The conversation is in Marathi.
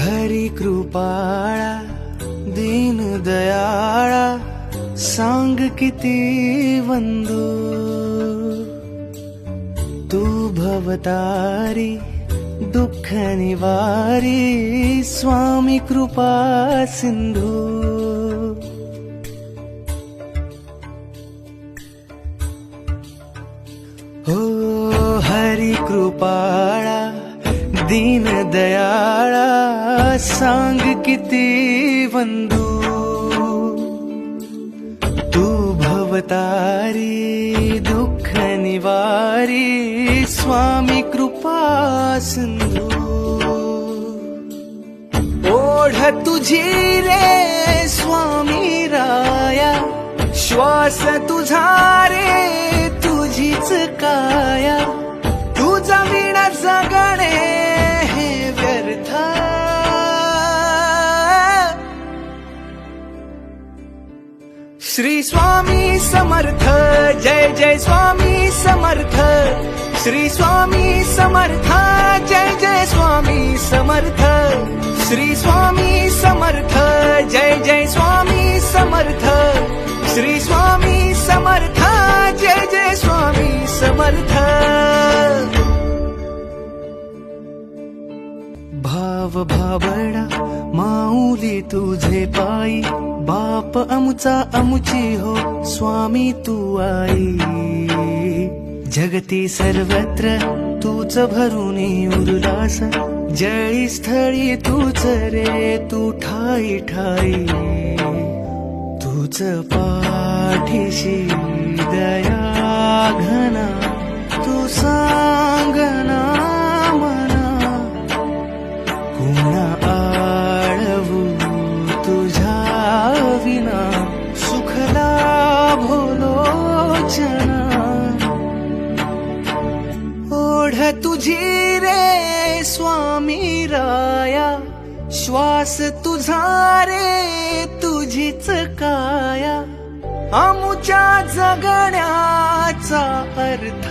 हरी कृपाळा दीन दयाळा सांग किती वंदू तू भवतारी दुःख निवारी स्वामी कृपा सिंधू हो हरी कृपाळा दीन दयाळा सांग किती वंदू तू भवतारी दुःख निवारी स्वामी कृपा सिंधू ओढ तुझी रे स्वामी राया श्वास तुझा रे तुझीच काया तुझा विणा जगणे हे व्यर्थ श्री स्वामी समर्थ जय जय स्वामी समर्थ श्री स्वामी समर्थ जय जय स्वामी समर्थ श्री स्वामी समर्थ जय जय स्वामी समर्थ श्री स्वामी समर्थ जय जय स्वामी समर्थ भाव भावडा माऊली तुझे पायी बाप अमुचा अमुची हो स्वामी तू आई जगती सर्वत्र तूच भरुनी उल्लास जळी स्थळी तूच रे तू ठाई ठाई तूच पाठीशी दया घना तू सांगना मना कुणा आळवू तुझ्या विना सुख लाभो लोचना ओढ तुझी रे स्वामी राया श्वास तुझा रे तुझीच काया अमुच्या जगण्याचा अर्थ